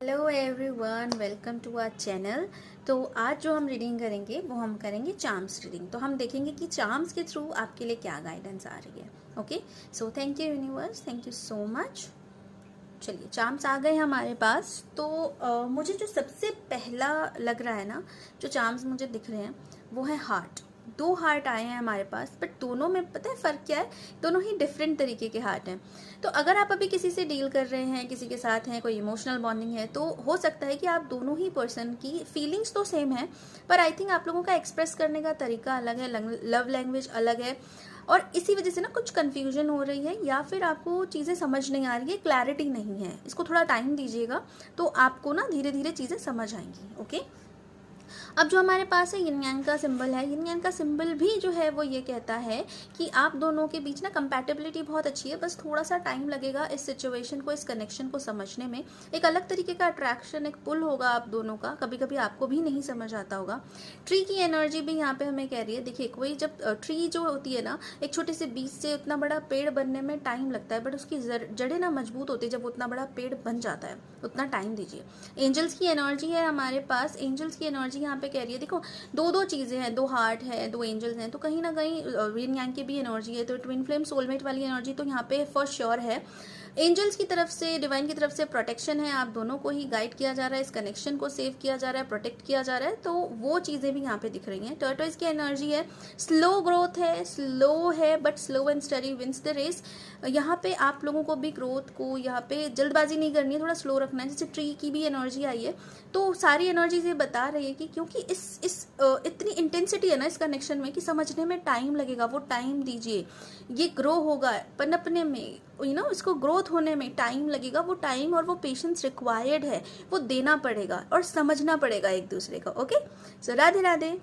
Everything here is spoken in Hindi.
Hello everyone, welcome to our channel. तो आज जो हम रीडिंग करेंगे वो हम करेंगे चार्म्स रीडिंग। तो हम देखेंगे कि चार्म्स के थ्रू आपके लिए क्या गाइडेंस आ रही है। Okay, so thank you universe, thank you so much. चलिए, चार्म्स आ गए हमारे पास। तो मुझे जो सबसे पहला लग रहा है ना, जो चार्म्स मुझे दिख रहे हैं वो है हार्ट। दो हार्ट आए हैं हमारे पास, बट दोनों में पता है फ़र्क क्या है? दोनों ही डिफरेंट तरीके के हार्ट हैं। तो अगर आप अभी किसी से डील कर रहे हैं, किसी के साथ हैं, कोई इमोशनल बॉन्डिंग है, तो हो सकता है कि आप दोनों ही पर्सन की फीलिंग्स तो सेम है, पर आई थिंक आप लोगों का एक्सप्रेस करने का तरीका अलग है, लव लैंग्वेज अलग है, और इसी वजह से ना कुछ कंफ्यूजन हो रही है, या फिर आपको चीज़ें समझ नहीं आ रही है, क्लैरिटी नहीं है। इसको थोड़ा टाइम दीजिएगा, तो आपको ना धीरे धीरे चीज़ें समझ आएंगी। ओके, अब जो हमारे पास है यिन यांग का सिंबल है। यिन यांग का सिंबल भी जो है वो ये कहता है कि आप दोनों के बीच ना कंपैटिबिलिटी बहुत अच्छी है, बस थोड़ा सा टाइम लगेगा इस सिचुएशन को, इस कनेक्शन को समझने में। एक अलग तरीके का अट्रैक्शन, एक पुल होगा आप दोनों का, कभी कभी आपको भी नहीं समझ आता होगा। ट्री की एनर्जी भी यहाँ पे हमें कह रही है। देखिए, कोई जब ट्री जो होती है ना, एक छोटे से बीज से उतना बड़ा पेड़ बनने में टाइम लगता है, बट उसकी जड़ें ना मजबूत होती है जब उतना बड़ा पेड़ बन जाता है। उतना टाइम दीजिए। एंजल्स की एनर्जी है हमारे पास। एंजल्स की एनर्जी यहाँ पे कह रही है, देखो दो चीजें हैं, दो हार्ट है, दो एंजल्स हैं, तो कहीं ना कहीं यिन यांग की भी एनर्जी है। तो ट्विन फ्लेम सोलमेट वाली एनर्जी तो यहाँ पे फॉर श्योर है। एंजल्स की तरफ से, डिवाइन की तरफ से प्रोटेक्शन है, आप दोनों को ही गाइड किया जा रहा है, इस कनेक्शन को सेव किया जा रहा है, प्रोटेक्ट किया जा रहा है। तो वो चीजें भी यहाँ पे दिख रही हैं। टर्टोइज की एनर्जी है, स्लो ग्रोथ है, स्लो है, but slow and steady wins the race. यहाँ पे आप लोगों को भी ग्रोथ को, यहाँ पे जल्दबाजी नहीं करनी है, थोड़ा स्लो रखना है। जैसे ट्री की भी एनर्जी आई है, तो सारी एनर्जीज ये बता रही है कि क्योंकि इतनी इंटेंसिटी है ना इस कनेक्शन में कि समझने में टाइम लगेगा, वो टाइम दीजिए। ये ग्रो होगा पनपने में, इसको ग्रोथ होने में टाइम लगेगा। वो टाइम और वो पेशेंस रिक्वायर्ड है, वो देना पड़ेगा और समझना पड़ेगा एक दूसरे का। ओके, सो राधे राधे।